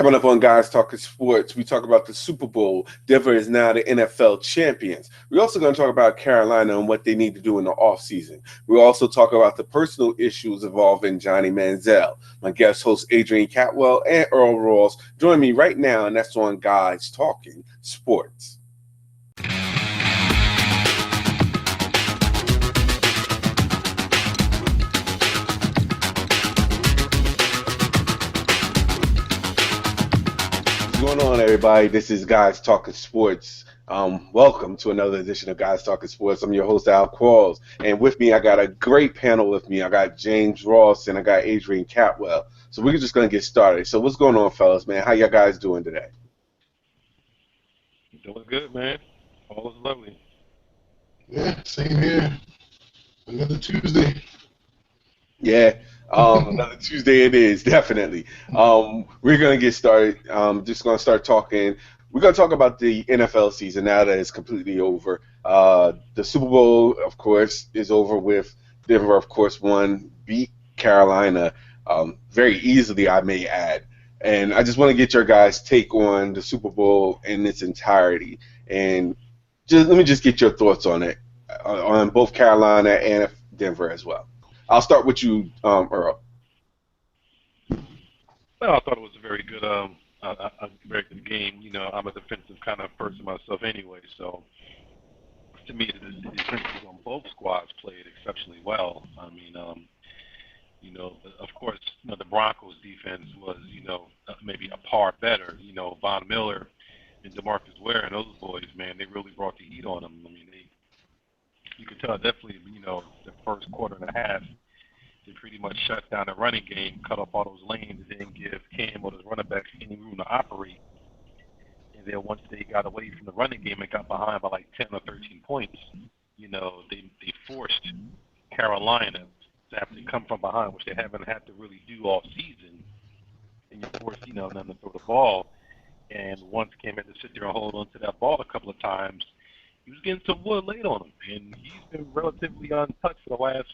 Coming up on Guys Talking Sports, we talk about the Super Bowl. Denver is now the NFL champions. We're also going to talk about Carolina and what they need to do in the offseason. We'll also talk about the personal issues involving Johnny Manziel. My guest hosts Adrian Catwell and Earl Ross join me right now, and that's on Guys Talking Sports. What's going on, everybody? This is Guys Talking Sports. Welcome to another edition of Guys Talking Sports. I'm your host, Al Qualls, and with me, I got a great panel with me. I got James Ross and I got Adrian Catwell. So we're just going to get started. So what's going on, fellas, man? How y'all guys doing today? Doing good, man. All is lovely. Yeah, same here. Another Tuesday. Yeah, another Tuesday it is, definitely. We're going to get started. Just going to start talking. We're going to talk about the NFL season now that it's completely over. The Super Bowl, of course, is over with. Denver, of course, beat Carolina very easily, I may add. And I just want to get your guys' take on the Super Bowl in its entirety. And let me just get your thoughts on it, on both Carolina and Denver as well. I'll start with you, Earl. Well, I thought it was a very good game. You know, I'm a defensive kind of person myself anyway, so to me, the defenses on both squads played exceptionally well. I mean, of course, the Broncos' defense was, maybe a par better. Von Miller and DeMarcus Ware and those boys, man, they really brought the heat on them. I mean, you could tell definitely, the first quarter and a half, they pretty much shut down the running game, cut off all those lanes, and didn't give Cam or his running backs any room to operate. And then once they got away from the running game and got behind by like 10 or 13 points, they forced Carolina to have to come from behind, which they haven't had to really do all season. And you forced, them to throw the ball. And once Cam had to sit there and hold on to that ball a couple of times, he was getting some wood laid on him. And he's been relatively untouched for the last,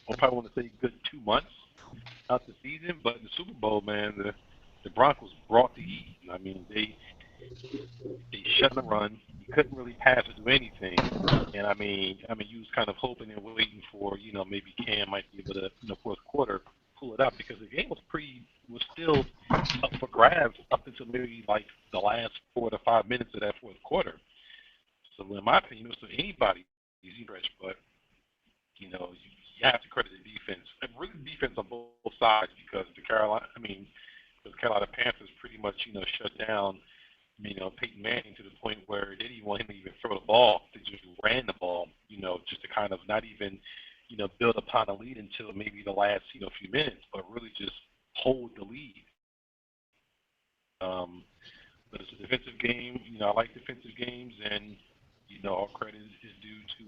I probably want to say, good 2 months out the season. But in the Super Bowl, man, the Broncos brought the heat. I mean, they shut the run. You couldn't really pass or do anything. And I mean, you was kind of hoping and waiting for, maybe Cam might be able to, fourth quarter, pull it up, because the game was still up for grabs up until maybe like the last 4 to 5 minutes of that fourth quarter. So in my opinion, it was for anybody easy stretch, but you have to credit the defense, and really the defense on both sides, because the Carolina Panthers pretty much shut down Peyton Manning to the point where they didn't want him to even throw the ball. They just ran the ball, just to kind of not even build upon a lead until maybe the last few minutes, but really just hold the lead. But it's a defensive game. I like defensive games, and all credit is due to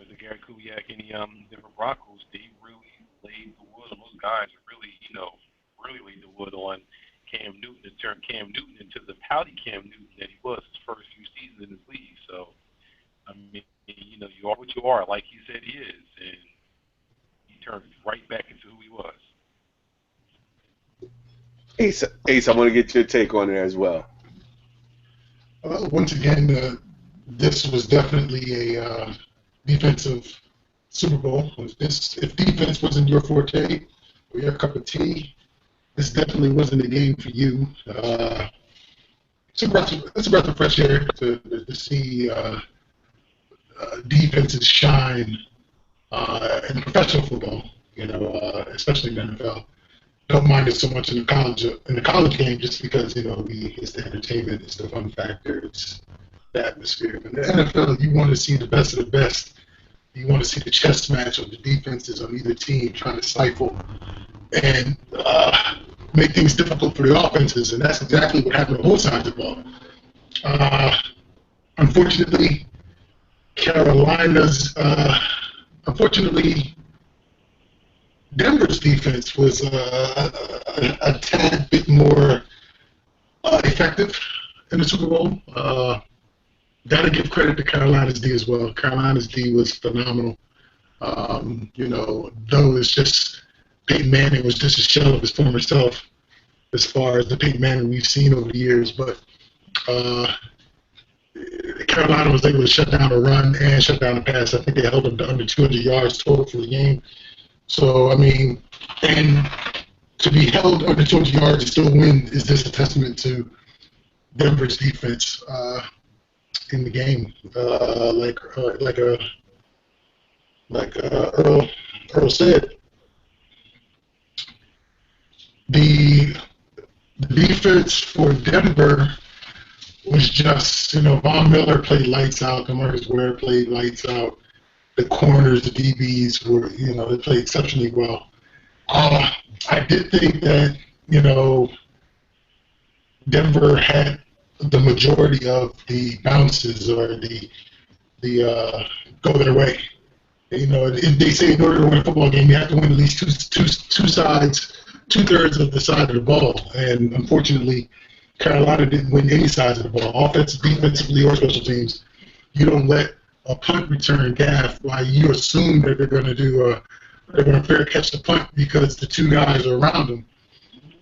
the Gary Kubiak and the Denver Broncos. They really laid the wood on those guys. Really laid the wood on Cam Newton, and turned Cam Newton into the pouty Cam Newton that he was his first few seasons in this league. So, I mean, you are what you are, like he said he is, and he turned right back into who he was. Ace, I want to get your take on it as well. Once again, this was definitely a defensive Super Bowl. If defense wasn't your forte or your cup of tea, this definitely wasn't a game for you. It's a breath of fresh air to see defenses shine in professional football, especially in the NFL. Don't mind it so much in the college game, just because it's the entertainment, it's the fun factor, it's the atmosphere. In the NFL, you want to see the best of the best. You want to see the chess match of the defenses on either team trying to stifle and make things difficult for the offenses, and that's exactly what happened on both sides of the ball. Unfortunately, Denver's defense was a tad bit more effective in the Super Bowl. Got to give credit to Carolina's D as well. Carolina's D was phenomenal. Though it's just Peyton Manning was just a shell of his former self. as far as the Peyton Manning we've seen over the years. But Carolina was able to shut down a run and shut down a pass. I think they held them to under 200 yards total for the game. So, I mean, and to be held under 200 yards and still win is just a testament to Denver's defense in the game. Like Earl said, the defense for Denver was just, Von Miller played lights out, DeMarcus Ware played lights out, the corners, the DBs were, they played exceptionally well. I did think that, Denver had the majority of the bounces or the go their way. They say in order to win a football game, you have to win at least two sides, 2/3 of the side of the ball. And unfortunately, Carolina didn't win any sides of the ball, offensively, defensively, or special teams. You don't let a punt return gaff while you assume that they're going to fair catch the punt because the two guys are around them,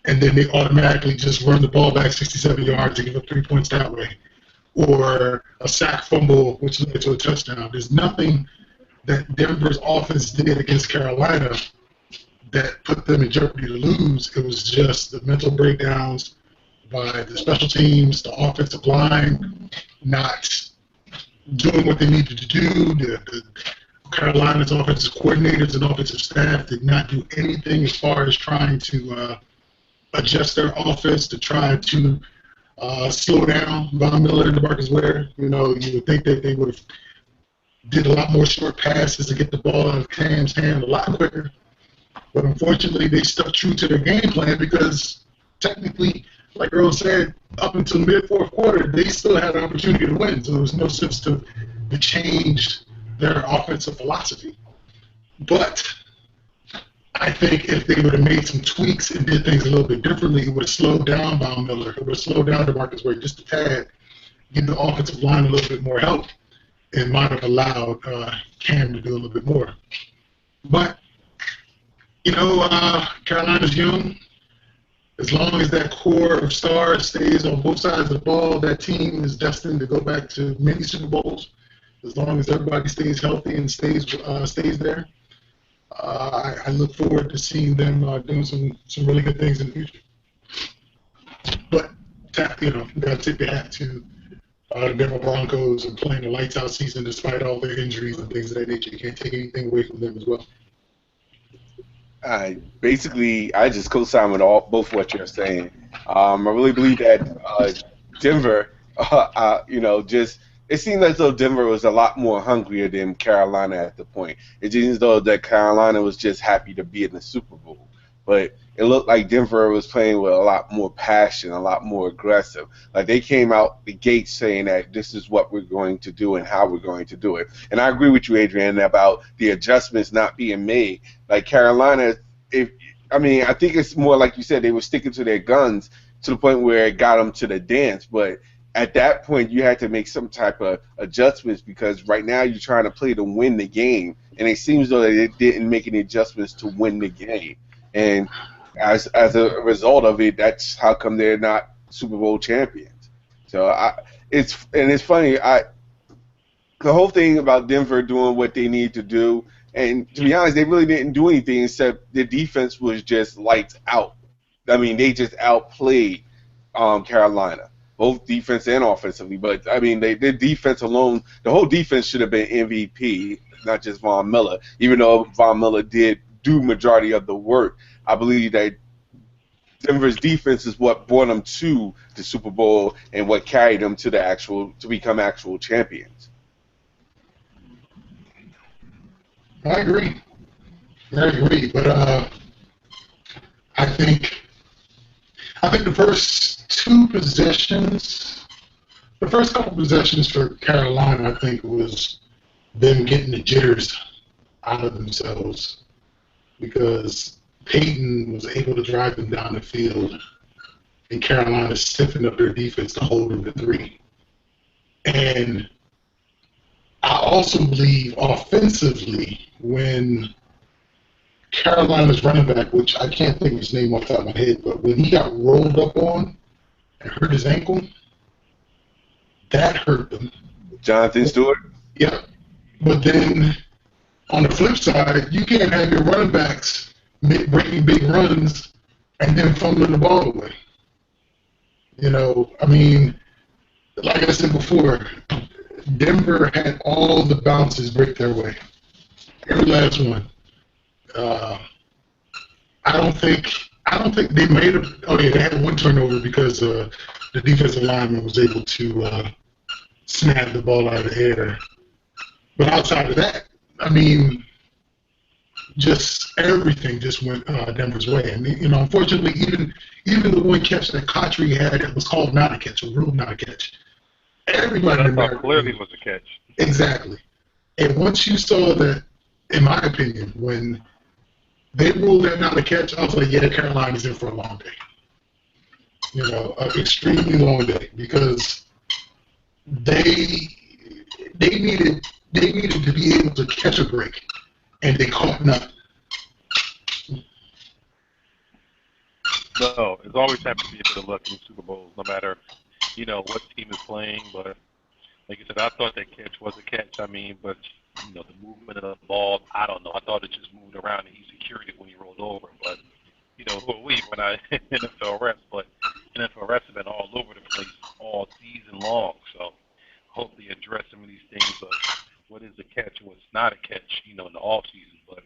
and then they automatically just run the ball back 67 yards and give up 3 points that way, or a sack fumble which led to a touchdown. There's nothing that Denver's offense did against Carolina that put them in jeopardy to lose. It was just the mental breakdowns by the special teams, the offensive line not doing what they needed to do. The Carolina's offensive coordinators and offensive staff did not do anything as far as trying to adjust their offense to try to slow down Von Miller and DeMarcus Ware. You would think that they would have did a lot more short passes to get the ball out of Cam's hand a lot quicker. But unfortunately, they stuck true to their game plan because technically, like Earl said, up until mid-fourth quarter, they still had an opportunity to win. So there was no sense to change their offensive philosophy. But I think if they would have made some tweaks and did things a little bit differently, it would have slowed down Von Miller. It would have slowed down DeMarcus Ware just a tad, give the offensive line a little bit more help, and might have allowed Cam to do a little bit more. But, Carolina's young. As long as that core of stars stays on both sides of the ball, that team is destined to go back to many Super Bowls. As long as everybody stays healthy and stays there, I look forward to seeing them doing some really good things in the future. But we got to tip the hat to the Denver Broncos and playing a lights out season despite all their injuries and things of that nature. You can't take anything away from them as well. I just co-sign with both what you're saying. I really believe that Denver, it seemed as though Denver was a lot more hungrier than Carolina at the point. It seems as though that Carolina was just happy to be in the Super Bowl. But it looked like Denver was playing with a lot more passion, a lot more aggressive. Like they came out the gate saying that this is what we're going to do and how we're going to do it. And I agree with you, Adrian, about the adjustments not being made. Like Carolina, I think it's more like you said, they were sticking to their guns to the point where it got them to the dance. But at that point, you had to make some type of adjustments because right now you're trying to play to win the game. And it seems though that they didn't make any adjustments to win the game. And as a result of it, that's how come they're not Super Bowl champions. So it's funny. The whole thing about Denver doing what they need to do, and to be honest, they really didn't do anything except the defense was just lights out. I mean, they just outplayed Carolina, both defense and offensively. But I mean, their defense alone, the whole defense should have been MVP, not just Von Miller. Even though Von Miller did do majority of the work, I believe that Denver's defense is what brought them to the Super Bowl and what carried them to become actual champions. I agree, but I think the first couple possessions for Carolina, I think, was them getting the jitters out of themselves because Peyton was able to drive them down the field, and Carolina stiffened up their defense to hold them to 3. And I also believe offensively, when Carolina's running back, which I can't think of his name off the top of my head, but when he got rolled up on and hurt his ankle, that hurt them. Jonathan Stewart. Yeah. But then on the flip side, you can't have your running backs breaking big runs and then fumbling the ball away. I mean, like I said before, Denver had all the bounces break their way. Every last one. I don't think they made it. Oh yeah, they had one turnover because the defensive lineman was able to snap the ball out of the air. But outside of that, I mean, just everything just went Denver's way. And unfortunately, even the one catch that Cotry had, it was called not a catch, or ruled not a catch. Everybody in America clearly was a catch. Exactly. And once you saw that, in my opinion, when they ruled that not a catch, I was like, yeah, Carolina's in for a long day. An extremely long day, because they needed to be able to catch a break, and they caught none. No, it's always have to be a bit of luck in Super Bowls, no matter what team is playing. But like I said, I thought that catch was a catch. I mean, but the movement of the ball, I don't know. I thought it just moved around and he secured it when he rolled over. But who are we? We're not NFL refs, but NFL refs have been all over the place all season long. So hope they address some of these things of what is a catch and what's not a catch, in the off season. But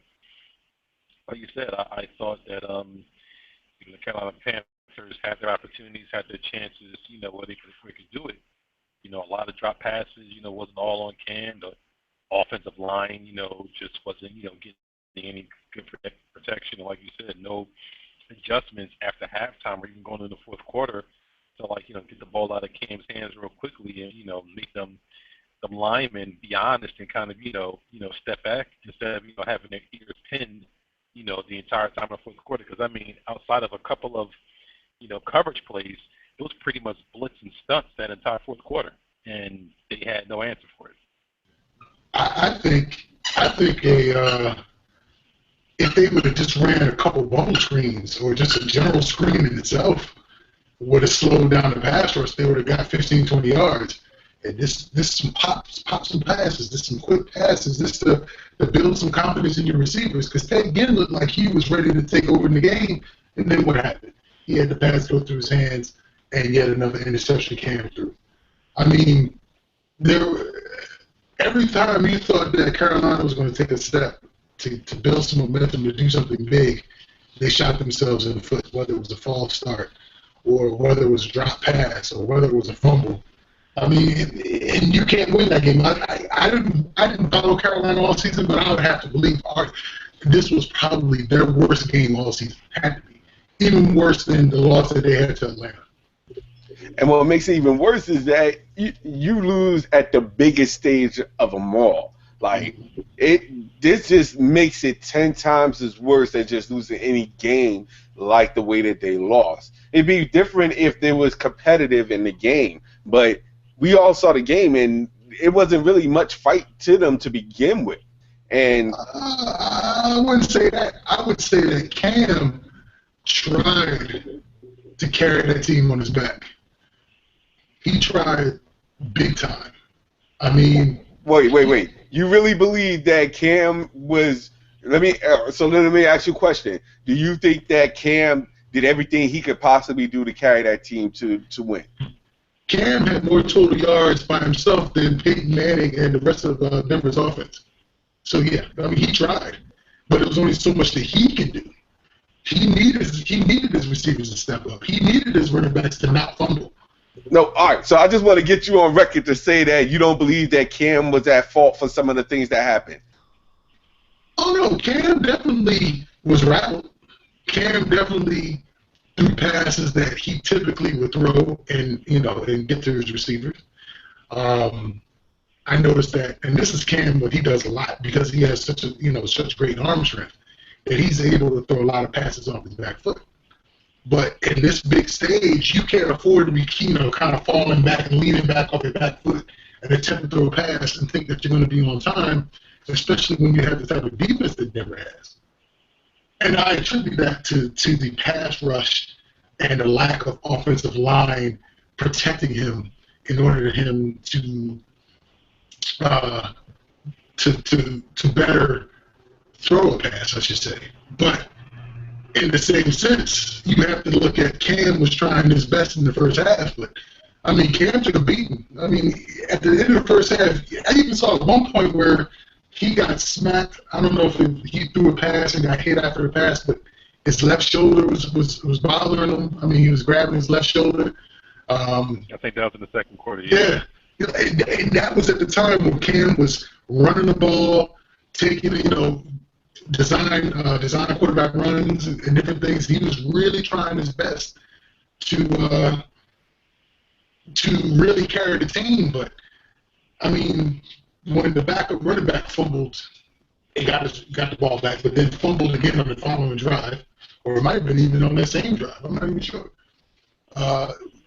like you said, I thought that the Carolina Panthers had their opportunities, had their chances, where they could do it. A lot of drop passes, wasn't all on Cam. The offensive line, just wasn't, getting any good protection. And like you said, no adjustments after halftime or even going into the fourth quarter to, get the ball out of Cam's hands real quickly and, make them linemen be honest and kind of, step back instead of, having their ears pinned, the entire time in the fourth quarter. Because, I mean, outside of a couple of, coverage plays, it was pretty much blitz and stunts that entire fourth quarter, and they had no answer for it. I think if they would have just ran a couple bubble screens or just a general screen in itself would have slowed down the pass rush, they would have got 15, 20 yards. And this some pops some passes, this some quick passes, this to build some confidence in your receivers. Because Ted Ginn looked like he was ready to take over in the game, and then what happened? He had the pass go through his hands, and yet another interception came through. I mean, every time you thought that Carolina was going to take a step to build some momentum to do something big, they shot themselves in the foot, whether it was a false start or whether it was a drop pass or whether it was a fumble. I mean, and you can't win that game. I didn't follow Carolina all season, but I would have to believe this was probably their worst game all season. Had to be. Even worse than the loss that they had to Atlanta. And what makes it even worse is that you lose at the biggest stage of them all. Like, this just makes it 10 times as worse than just losing any game like the way that they lost. It'd be different if there was competitive in the game, but we all saw the game, and it wasn't really much fight to them to begin with. And I wouldn't say that. I would say that Cam tried to carry that team on his back. He tried big time. I mean, wait. You really believe that Cam was? Let me ask you a question. Do you think that Cam did everything he could possibly do to carry that team to win? Cam had more total yards by himself than Peyton Manning and the rest of Denver's offense. So yeah, I mean, he tried, but it was only so much that he could do. He needed his receivers to step up. He needed his running backs to not fumble. No, all right. So I just want to get you on record to say that you don't believe that Cam was at fault for some of the things that happened. Oh no, Cam definitely was rattled. Cam definitely threw passes that he typically would throw and get to his receivers. I noticed that, and this is Cam, but he does a lot because he has such great arm strength that he's able to throw a lot of passes off his back foot. But in this big stage, you can't afford to be, kind of falling back and leaning back off your back foot and attempt to throw a pass and think that you're going to be on time, especially when you have the type of defense that Denver has. And I attribute that to the pass rush and the lack of offensive line protecting him in order for him uh, to better throw a pass, I should say. But in the same sense, you have to look at Cam was trying his best in the first half, but I mean, Cam took a beating. I mean, at the end of the first half, I even saw at one point where he got smacked. I don't know if he threw a pass and got hit after the pass, but his left shoulder was bothering him. I mean, he was grabbing his left shoulder. I think that was in the second quarter. Yeah. And that was at the time when Cam was running the ball, taking, design quarterback runs and different things. He was really trying his best to really carry the team. But I mean, when the backup running back fumbled, he got the ball back, but then fumbled again on the following drive, or it might have been even on that same drive. I'm not even sure.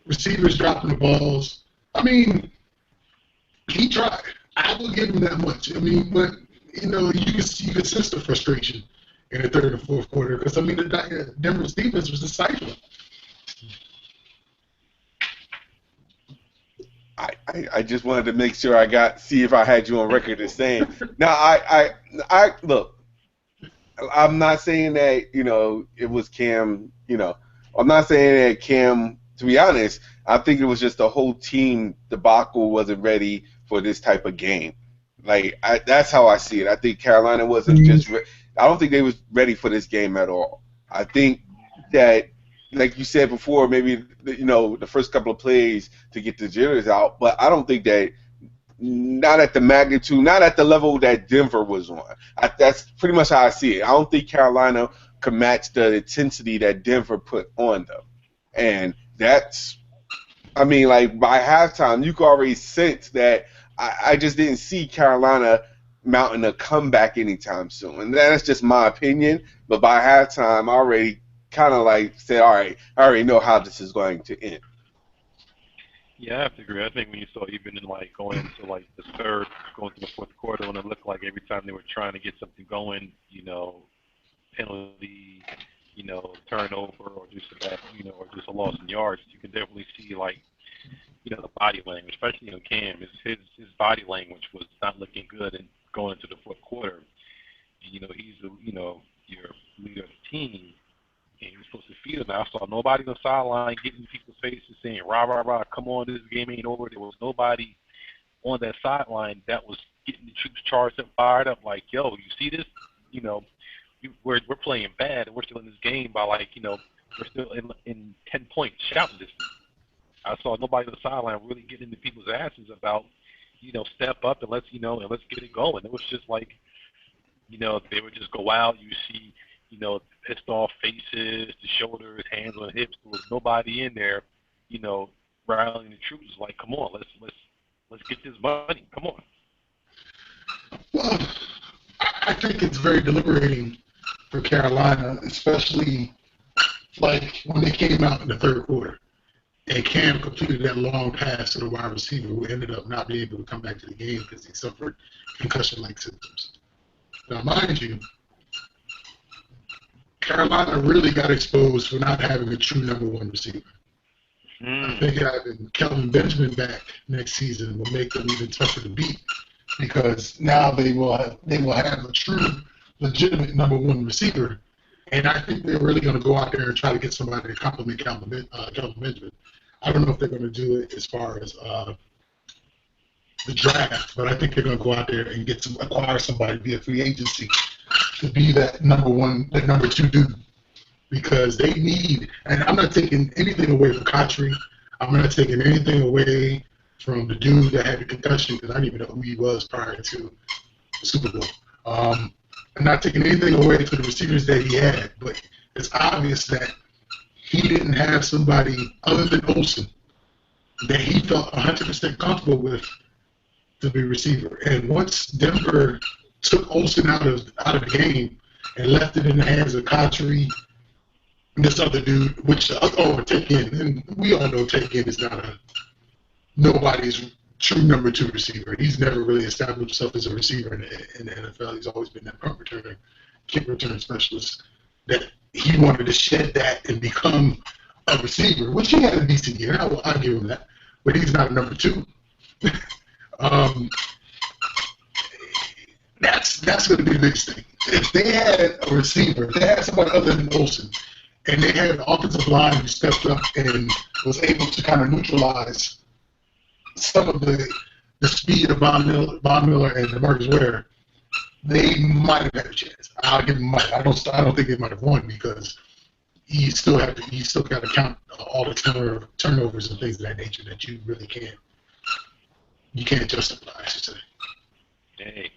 Receivers dropping the balls. I mean, he tried. I will give him that much. I mean, but you could sense the frustration in the third and fourth quarter because I mean, the Denver's defense was discipling. I just wanted to make sure see if I had you on record as saying. Now I look. I'm not saying that it was Cam. I'm not saying that Cam. To be honest, I think it was just the whole team debacle wasn't ready for this type of game. Like that's how I see it. I think Carolina wasn't just. I don't think they was ready for this game at all. I think that, like you said before, maybe the first couple of plays to get the jitters out, but I don't think that. Not at the magnitude, not at the level that Denver was on. That's pretty much how I see it. I don't think Carolina could match the intensity that Denver put on them. And that's, I mean, like by halftime, you could already sense that I just didn't see Carolina mounting a comeback anytime soon. And that's just my opinion. But by halftime, I already kind of like said, all right, I already know how this is going to end. Yeah, I have to agree. I think when you saw even in going into the third, going to the fourth quarter, when it looked like every time they were trying to get something going, penalty, turnover, or just a bad, or just a loss in yards, you can definitely see the body language, especially on Cam. His body language was not looking good and going into the fourth quarter. He's your leader of the team. And he was supposed to feed them. I saw nobody on the sideline getting in people's faces saying, rah, rah, rah, come on, this game ain't over. There was nobody on that sideline that was getting the troops charged up, fired up, like, yo, you see this? We're playing bad, and we're still in this game by, we're still in 10-point shouting distance. I saw nobody on the sideline really getting into people's asses about, step up and let's get it going. It was just they would just go out. You see, pissed off faces, the shoulders, hands on hips. There was nobody in there, rallying the troops. Like, come on, let's get this money. Come on. Well, I think it's very deliberating for Carolina, especially when they came out in the third quarter and Cam completed that long pass to the wide receiver who ended up not being able to come back to the game because he suffered concussion-like symptoms. Now, mind you, Carolina really got exposed for not having a true number one receiver. I think having Kelvin Benjamin back next season will make them even tougher to beat because now they will have a true, legitimate number one receiver, and I think they're really going to go out there and try to get somebody to complement Kelvin Benjamin. I don't know if they're going to do it as far as the draft, but I think they're going to go out there and acquire somebody via free agency to be that number two dude, because they need. And I'm not taking anything away from Kotri. I'm not taking anything away from the dude that had the concussion because I didn't even know who he was prior to the Super Bowl. I'm not taking anything away from the receivers that he had, but it's obvious that he didn't have somebody other than Olsen that he felt 100% comfortable with to be a receiver. And once Denver took Olsen out of the game and left it in the hands of Kotri and this other dude, Talkin, and we all know Talkin is not nobody's true number two receiver. He's never really established himself as a receiver in the NFL. He's always been that punt returner, kick return specialist. that he wanted to shed that and become a receiver, which he had a decent year. I'll give him that. But he's not a number 2. That's going to be the biggest thing. If they had a receiver, if they had somebody other than Olsen, and they had an offensive line who stepped up and was able to kind of neutralize some of the speed of Von Miller and DeMarcus Ware, they might have had a chance. I'll give them might. I don't think they might have won because you still got to count all the turnovers and things of that nature that you really can't justify, I should say. Hey,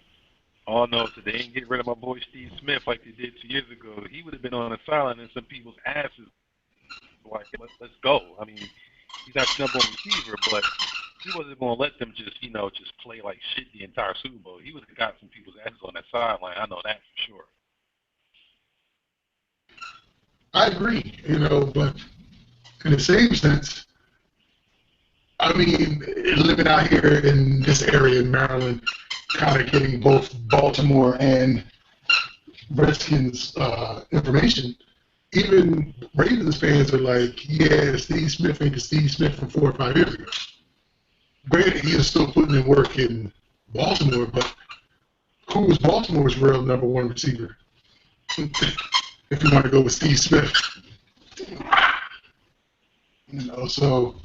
all no, if they didn't get rid of my boy Steve Smith like they did 2 years ago, he would have been on the sideline in some people's asses. Like, let's go. I mean, he's not the number one receiver, but he wasn't going to let them just play like shit the entire Super Bowl. He would have got some people's asses on that sideline. I know that for sure. I agree, but in the same sense, I mean, living out here in this area in Maryland, kind of getting both Baltimore and Redskins information, even Ravens fans are like, yeah, Steve Smith ain't the Steve Smith from 4 or 5 years ago. Granted, he is still putting in work in Baltimore, but who was Baltimore's real number 1 receiver? If you want to go with Steve Smith. So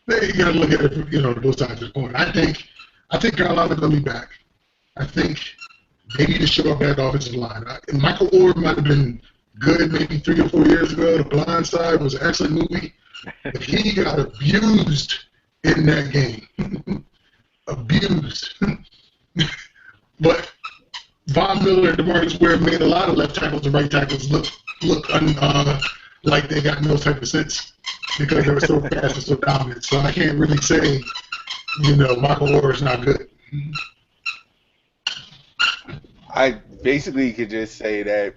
you got to look at it, both sides of the coin. I think Carolina's going to be back. I think they need to show up that offensive line. Michael Orr might have been good maybe 3 or 4 years ago. The Blind Side was an excellent movie. But he got abused in that game. Abused. But Von Miller and DeMarcus Ware made a lot of left tackles and right tackles look like they got no type of sense because they were so fast and so dominant. So I can't really say, Michael Orr is not good. I basically could just say that,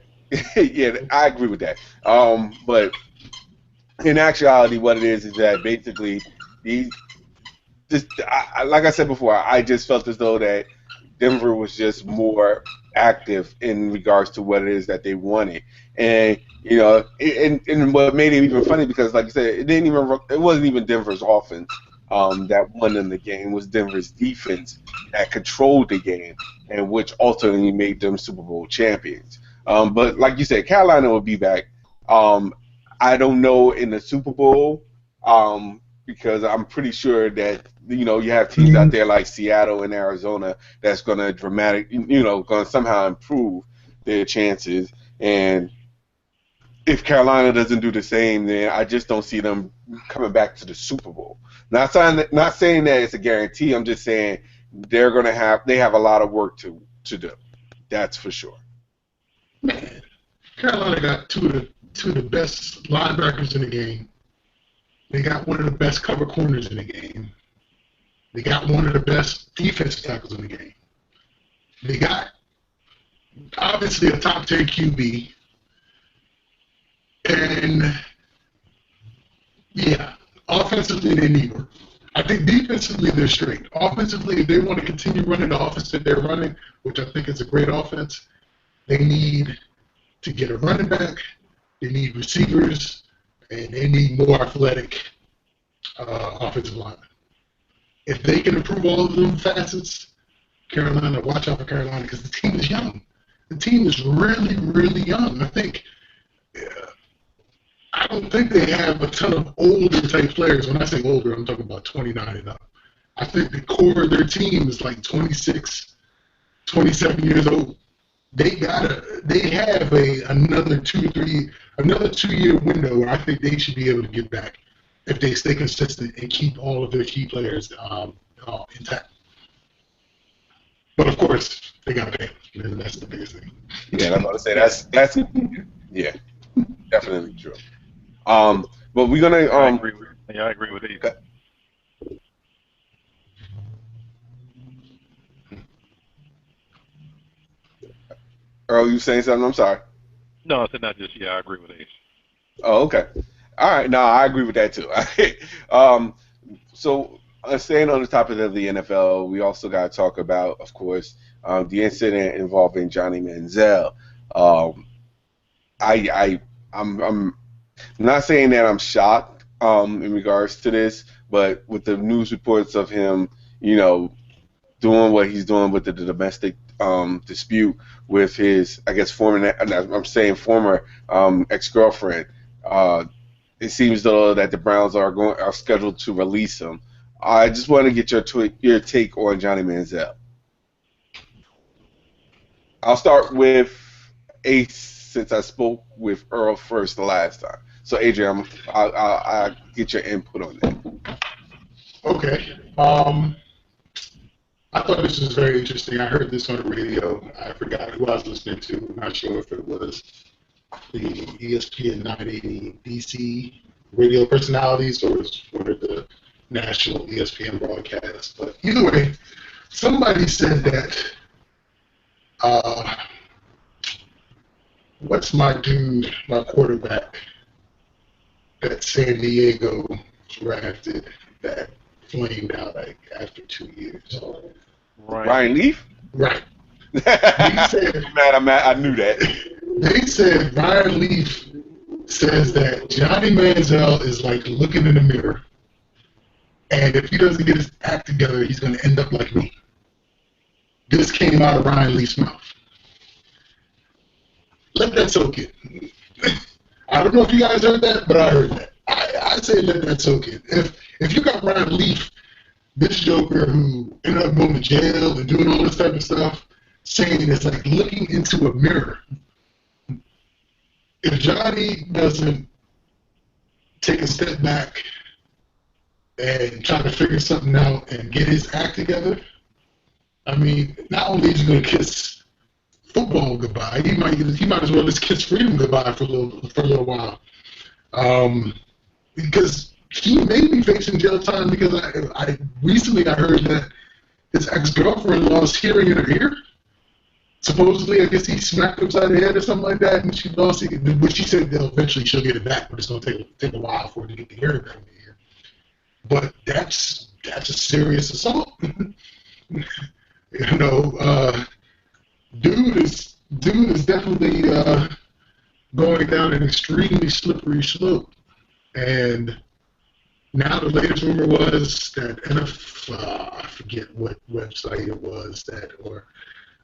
yeah, I agree with that. But in actuality, what it is that basically like I said before, I just felt as though that Denver was just more active in regards to what it is that they wanted, and and what made it even funny because, like I said, it wasn't even Denver's offense that won in the game. It was Denver's defense that controlled the game, and which ultimately made them Super Bowl champions. But like you said, Carolina will be back. I don't know in the Super Bowl because I'm pretty sure that you have teams out there like Seattle and Arizona that's going to going to somehow improve their chances. And if Carolina doesn't do the same, then I just don't see them coming back to the Super Bowl. Not saying that it's a guarantee. I'm just saying they have a lot of work to do. That's for sure. Man, Carolina got two of the best linebackers in the game. They got one of the best cover corners in the game. They got one of the best defensive tackles in the game. They got obviously a top 10 QB. And yeah, offensively they need work. I think defensively they're straight. Offensively, if they want to continue running the offense that they're running, which I think is a great offense, they need to get a running back, they need receivers, and they need more athletic offensive linemen. If they can improve all of them facets, Carolina, watch out for Carolina because the team is young. The team is really, really young. I don't think they have a ton of older type players. When I say older, I'm talking about 29 and up. I think the core of their team is like 26, 27 years old. They have another 2-year window where I think they should be able to get back if they stay consistent and keep all of their key players intact. But of course, they got to pay. And that's the biggest thing. Yeah, I'm about to say that's yeah, definitely true. But we're gonna I agree with you. Earl, you saying something? I'm sorry. No, I said not just I agree with Ace. Oh, okay. All right. No, I agree with that too. So staying on the topic of the NFL, we also got to talk about, of course, the incident involving Johnny Manziel. I'm not saying that I'm shocked in regards to this, but with the news reports of him, you know, doing what he's doing with the domestic dispute with his, I guess, I'm saying former ex-girlfriend. It seems though that the Browns are scheduled to release him. I just want to get your take on Johnny Manziel. I'll start with Ace since I spoke with Earl first the last time. So Adrian, I'll get your input on that. Okay. I thought this was very interesting. I heard this on the radio. I forgot who I was listening to. I'm not sure if it was the ESPN 980 DC radio personalities or it was one of the national ESPN broadcasts. But either way, somebody said that, what's my dude, my quarterback that San Diego drafted that flamed out like after 2 years? Ryan Leaf? Right. He said, I knew that. They said Ryan Leaf says that Johnny Manziel is like looking in the mirror, and if he doesn't get his act together, he's going to end up like me. This came out of Ryan Leaf's mouth. Let that soak in. I don't know if you guys heard that, but I heard that. I say let that soak in. If you got Ryan Leaf, this joker who ended up going to jail and doing all this type of stuff, saying it's like looking into a mirror. If Johnny doesn't take a step back and try to figure something out and get his act together, I mean, not only is he going to kiss football goodbye, he might as well just kiss freedom goodbye for a little while, because he may be facing jail time because I recently heard that his ex-girlfriend lost hearing in her ear. Supposedly, I guess he smacked her upside the head or something like that, and she lost it. But she said eventually she'll get it back, but it's going to take a while for her to get the hearing back in the ear. But that's a serious assault. Dude is definitely going down an extremely slippery slope. And now the latest rumor was that I forget what website it was or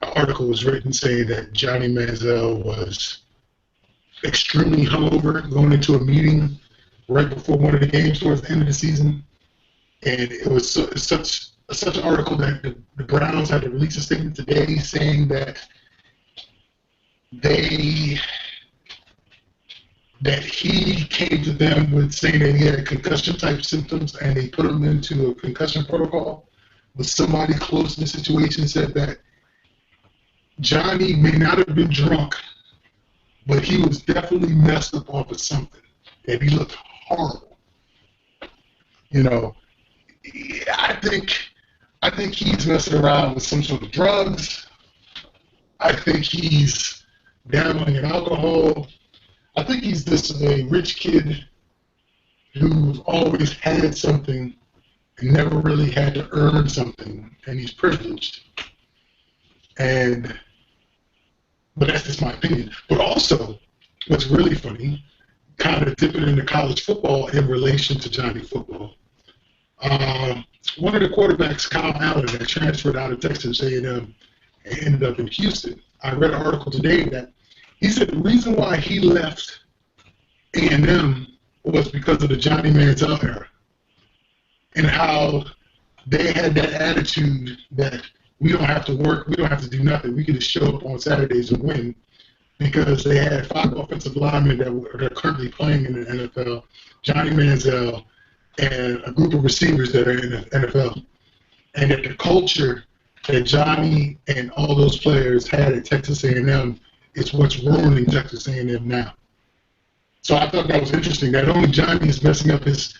an article was written saying that Johnny Manziel was extremely hungover going into a meeting right before one of the games towards the end of the season. And it was such an article that the Browns had to release a statement today saying that he came to them with saying that he had concussion-type symptoms, and they put him into a concussion protocol. But somebody close to the situation said that Johnny may not have been drunk, but he was definitely messed up off of something, and he looked horrible. I think he's messing around with some sort of drugs. I think he's dabbling in alcohol. I think he's just a rich kid who's always had something and never really had to earn something, and he's privileged. But that's just my opinion. But also, what's really funny, kind of dipping into college football in relation to Johnny football. One of the quarterbacks, Kyle Allen, that transferred out of Texas A&M and ended up in Houston. I read an article today that he said the reason why he left A&M was because of the Johnny Manziel era and how they had that attitude that we don't have to work, we don't have to do nothing, we can just show up on Saturdays and win, because they had 5 offensive linemen that are currently playing in the NFL, Johnny Manziel, and a group of receivers that are in the NFL. And that the culture that Johnny and all those players had at Texas A&M is what's ruining Texas A&M now. So I thought that was interesting. Not only Johnny is messing up his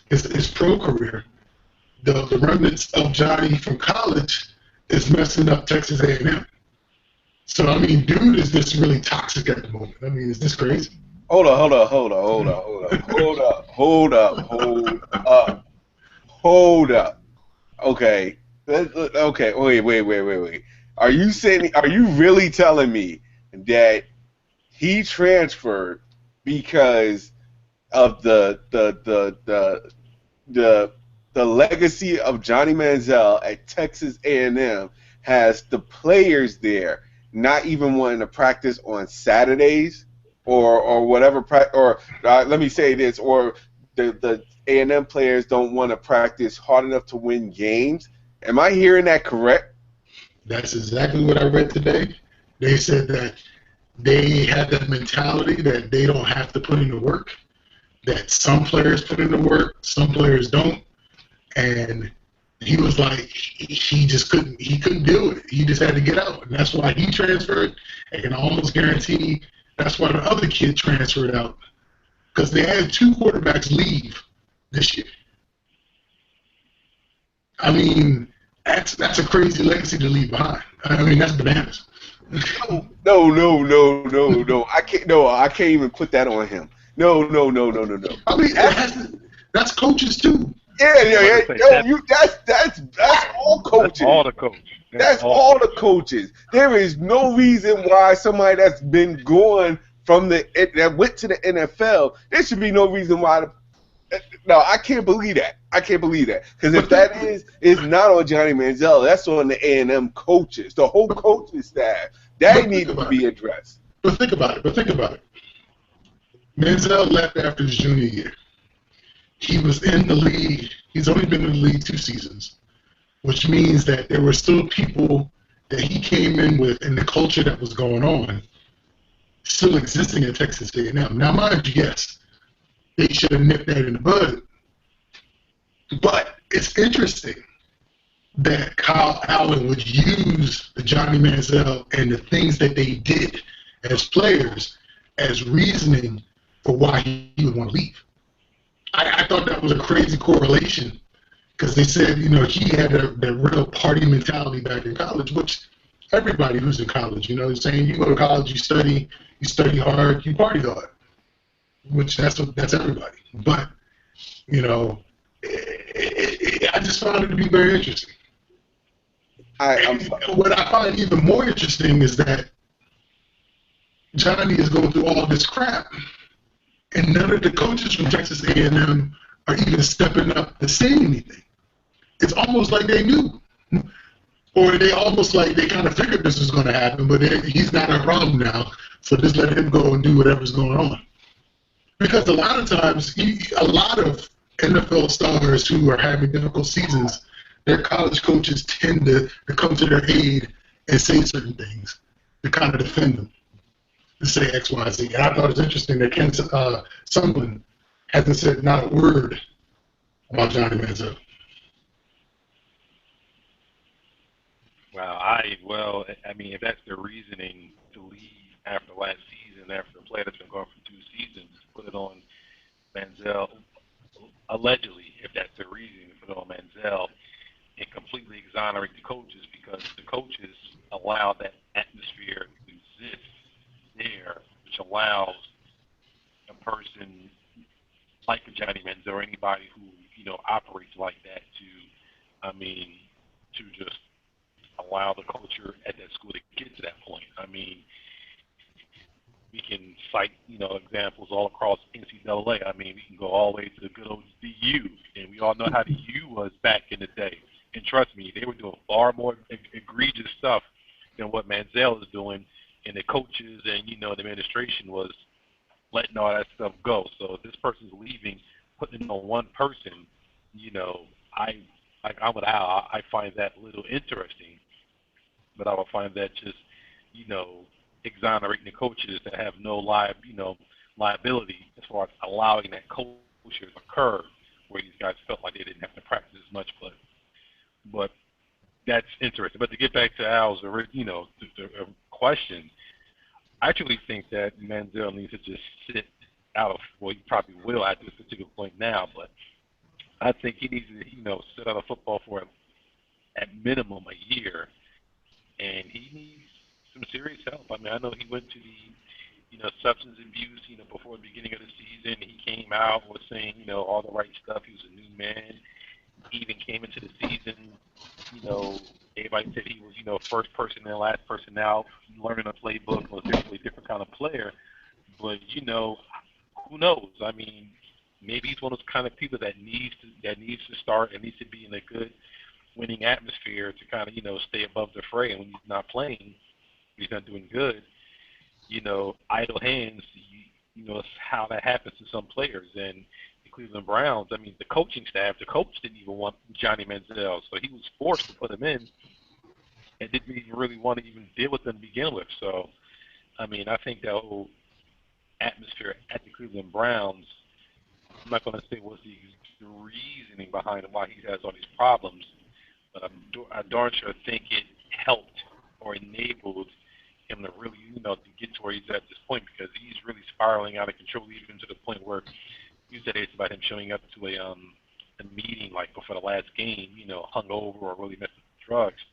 pro career, the remnants of Johnny from college is messing up Texas A&M. So, I mean, dude is just really toxic at the moment. I mean, is this crazy? Hold up. Okay. Wait. Are you really telling me that he transferred because of the the legacy of Johnny Manziel at Texas A&M has the players there not even wanting to practice on Saturdays or whatever or let me say this, or the A&M players don't want to practice hard enough to win games. Am I hearing that correct? That's exactly what I read today. They said that they have that mentality that they don't have to put in the work, that some players put in the work, some players don't. And he was like, he just couldn't deal with it. He just had to get out. And that's why he transferred. I can almost guarantee that's why the other kid transferred out. Because they had two quarterbacks leave this year. I mean, that's a crazy legacy to leave behind. I mean, that's bananas. No. I can't. No, I can't even put that on him. No. I mean, that's coaches too. Yeah. Yo, that's all coaches. That's all the coach. That's all the coaches. There is no reason why somebody that's been going from that went to the NFL. There should be no reason why. No, I can't believe that. I can't believe that, because if that is not on Johnny Manziel, that's on the A&M coaches, the whole coaching staff. That needs to be addressed. But think about it. Manziel left after his junior year. He was in the league. He's only been in the league 2 seasons, which means that there were still people that he came in with, and the culture that was going on still existing in Texas A&M. Now, mind you, yes, they should have nipped that in the bud. But it's interesting that Kyle Allen would use the Johnny Manziel and the things that they did as players as reasoning for why he would want to leave. I thought that was a crazy correlation, because they said, he had that real party mentality back in college, which everybody who's in college, saying you go to college, you study hard, you party hard, which that's everybody. But, I just found it to be very interesting. What I find even more interesting is that Johnny is going through all this crap, and none of the coaches from Texas A&M are even stepping up to say anything. It's almost like they knew, or they almost like they kind of figured this was going to happen, but he's not a problem now, so just let him go and do whatever's going on. Because a lot of times, a lot of NFL stars who are having difficult seasons, their college coaches tend to come to their aid and say certain things to kind of defend them, to say X, Y, Z. And I thought it was interesting that Ken Sumlin hasn't said not a word about Johnny Manziel. Well, I mean, if that's the reasoning to leave after last season, after a player that's been gone for 2 seasons, put it on Manziel, allegedly, if that's the reason, put it on Manziel and completely exonerate the coaches, because the coaches allow that atmosphere to exist there, which allows a person like a Johnny Manziel or anybody who, operates like that to just allow the culture at that school to get to that point. I mean, we can cite, examples all across NCAA. I mean, we can go all the way to the good old DU, and we all know how the U was back in the day. And trust me, they were doing far more egregious stuff than what Manziel is doing, and the coaches and, the administration was letting all that stuff go. So if this person's leaving, putting it on one person, I find that a little interesting. But I would find that just, exonerating the coaches that have no liability as far as allowing that culture to occur, where these guys felt like they didn't have to practice as much. But that's interesting. But to get back to Al's, the question, I actually think that Manziel needs to just sit out of, well, he probably will at this particular point now, but I think he needs to, sit out of football for at minimum a year, and he needs some serious help. I mean, I know he went to the, substance abuse, before the beginning of the season. He came out and was saying, all the right stuff. He was a new man. He even came into the season, everybody said he was, first person in, last person out, learning a playbook, was definitely a different kind of player. But, who knows? I mean, maybe he's one of those kind of people that needs to start and needs to be in a good winning atmosphere to kind of stay above the fray. And when he's not playing, he's not doing good. Idle hands. It's how that happens to some players. And the Cleveland Browns, I mean, the coaching staff, the coach didn't even want Johnny Manziel, so he was forced to put him in, and didn't even really want to even deal with them to begin with. So, I mean, I think that whole atmosphere at the Cleveland Browns, I'm not going to say what's the reasoning behind why he has all these problems, but I darn sure think it helped or enabled him to really, to get to where he's at this point, because he's really spiraling out of control, even to the point where you said it's about him showing up to a meeting like before the last game, hungover or really messing with drugs.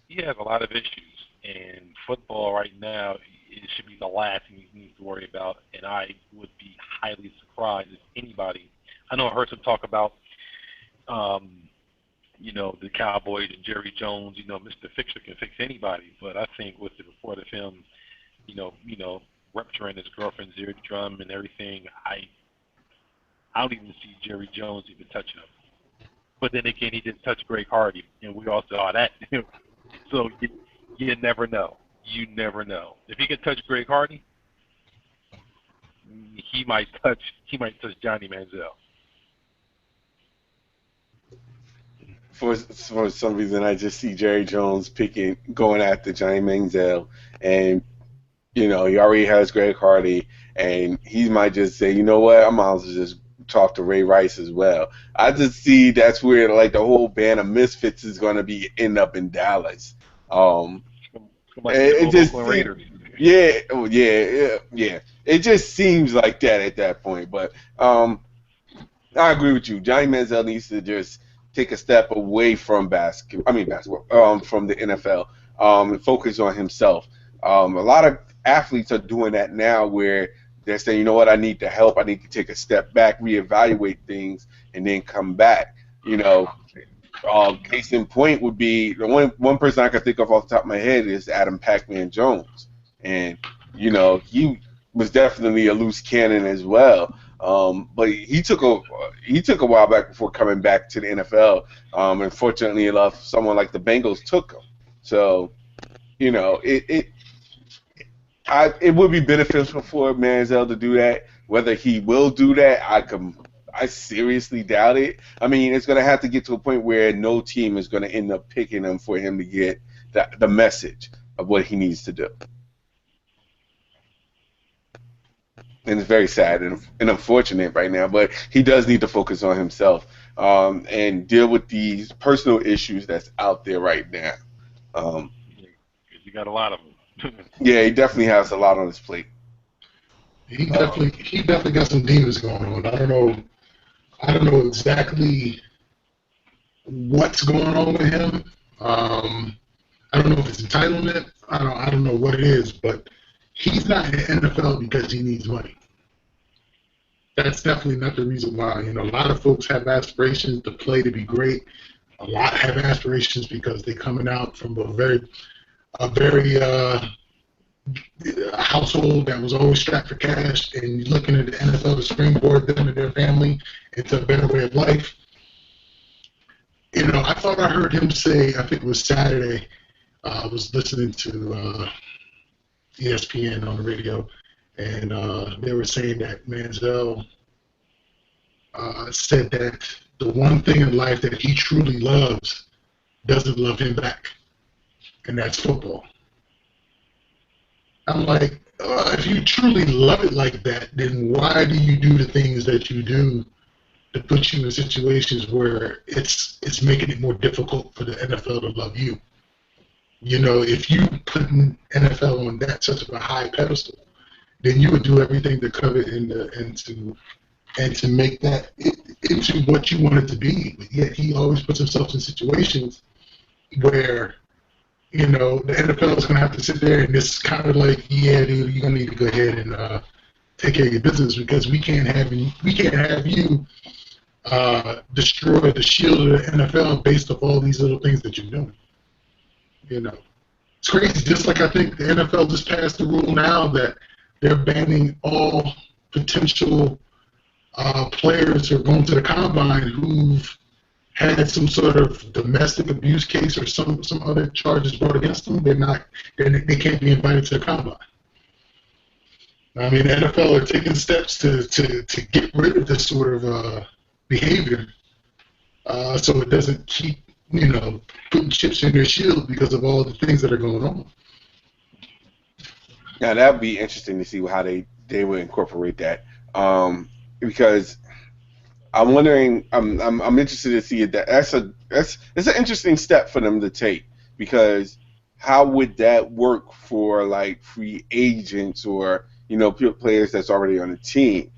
He has a lot of issues, and football right now, it should be the last thing he needs to worry about, and I would be highly surprised if anybody, I know I heard some talk about, the Cowboys and Jerry Jones, Mr. Fixer can fix anybody, but I think with the report of him, rupturing his girlfriend's eardrum and everything, I don't even see Jerry Jones even touching him. But then again, he didn't touch Greg Hardy, and we all saw that. So you never know. You never know. If he could touch Greg Hardy, he might touch Johnny Manziel. For some reason, I just see Jerry Jones going after Johnny Manziel, and he already has Greg Hardy, and he might just say, you know what, I might as well just talk to Ray Rice as well. I just see that's where like the whole band of misfits is going to end up in Dallas. It just yeah. It just seems like that at that point. But I agree with you. Johnny Manziel needs to just take a step away from basketball, from the NFL, and focus on himself. A lot of athletes are doing that now, where they're saying, you know what, I need to help. I need to take a step back, reevaluate things, and then come back. Case in point would be the one person I can think of off the top of my head is Adam Pac-Man Jones, and he was definitely a loose cannon as well. But he took a while back before coming back to the NFL. Unfortunately enough, someone like the Bengals took him. So it would be beneficial for Manziel to do that. Whether he will do that, I seriously doubt it. I mean, it's going to have to get to a point where no team is going to end up picking him for him to get the message of what he needs to do. And it's very sad and unfortunate right now, but he does need to focus on himself and deal with these personal issues that's out there right now. You got a lot of them. Yeah, he definitely has a lot on his plate. He definitely got some demons going on. I don't know exactly what's going on with him. I don't know if it's entitlement. I don't know what it is, but he's not in the NFL because he needs money. That's definitely not the reason why. A lot of folks have aspirations to play to be great. A lot have aspirations because they're coming out from a very household that was always strapped for cash, and looking at the NFL to springboard them and their family into a better way of life. I thought I heard him say, I think it was Saturday, I was listening to ESPN on the radio, and they were saying that Manziel said that the one thing in life that he truly loves doesn't love him back, and that's football. I'm like, if you truly love it like that, then why do you do the things that you do to put you in situations where it's making it more difficult for the NFL to love you? If you put NFL on such of a high pedestal, then you would do everything to cover it and to make that into what you want it to be. But yet he always puts himself in situations where the NFL is going to have to sit there and it's kind of like, yeah, dude, you're going to need to go ahead and take care of your business, because we can't have you destroy the shield of the NFL based off all these little things that you're doing. It's crazy. Just like I think the NFL just passed the rule now that they're banning all potential players who are going to the combine who've had some sort of domestic abuse case or some other charges brought against them, they can't be invited to the combine. I mean, the NFL are taking steps to get rid of this sort of behavior, so it doesn't keep putting chips in their shield because of all the things that are going on. Now that would be interesting to see how they would incorporate that, because I'm wondering. I'm interested to see it. That's an interesting step for them to take, because how would that work for like free agents or players that's already on the team?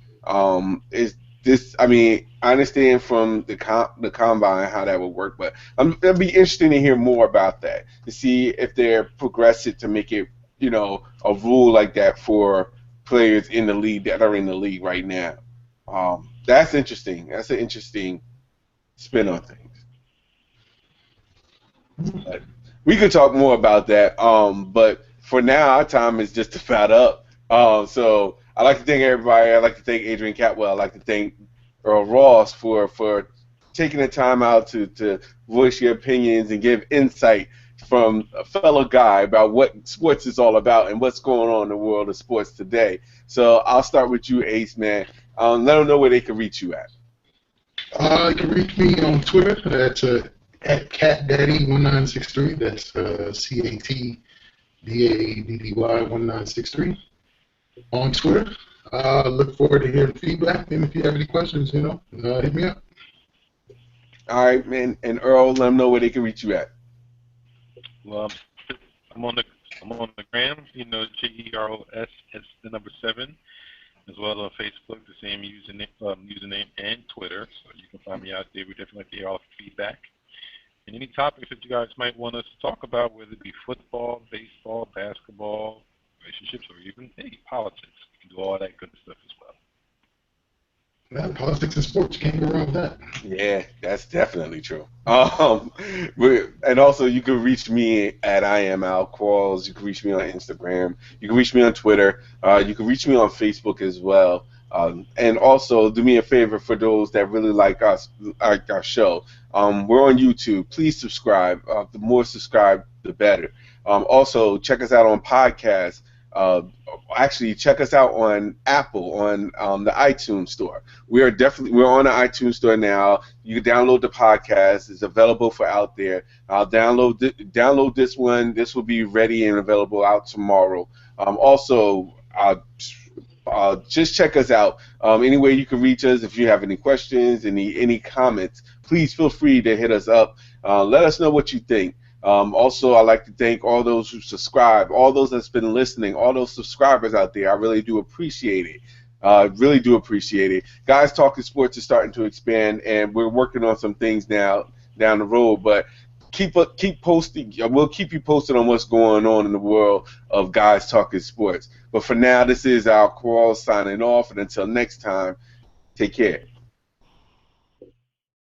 Is this? I mean, I understand from the combine how that would work, but it'd be interesting to hear more about that, to see if they're progressive to make it a rule like that for players in the league that are in the league right now. That's interesting. That's an interesting spin on things. But we could talk more about that. But for now, our time is just about up. So I'd like to thank everybody. I'd like to thank Adrian Catwell. I'd like to thank Earl Ross for taking the time out to voice your opinions and give insight from a fellow guy about what sports is all about and what's going on in the world of sports today. So I'll start with you, Ace, man. Let them know where they can reach you at. You can reach me on Twitter. That's at CatDaddy1963. That's CatDaddy1963 on Twitter. Look forward to hearing feedback, and if you have any questions, hit me up. All right, man. And Earl, let them know where they can reach you at. Well, I'm on the gram, JEROS, the number 7, as well as on Facebook, the same username and Twitter. So you can find me out there. We definitely like to hear all the feedback. And any topics that you guys might want us to talk about, whether it be football, baseball, basketball, relationships, or even politics. We can do all that good stuff as well. Yeah, politics and sports, you can't go wrong with that. Yeah, that's definitely true. And also you can reach me at I am Al Qualls. You can reach me on Instagram. You can reach me on Twitter. You can reach me on Facebook as well. And also do me a favor, for those that really like our show. We're on YouTube. Please subscribe. The more subscribe, the better. Also check us out on podcasts. Actually, check us out on Apple, on the iTunes store. We're on the iTunes store now. You can download the podcast. It's available for out there. Download this one. This will be ready and available out tomorrow. Also, just check us out. Any way you can reach us, if you have any questions, any comments, please feel free to hit us up. Let us know what you think. Also, I'd like to thank all those who subscribe, all those that's been listening, all those subscribers out there. I really do appreciate it. Really do appreciate it. Guys Talking Sports is starting to expand, and we're working on some things now down the road. But keep posting. We'll keep you posted on what's going on in the world of Guys Talking Sports. But for now, this is Al Qualls signing off, and until next time, take care.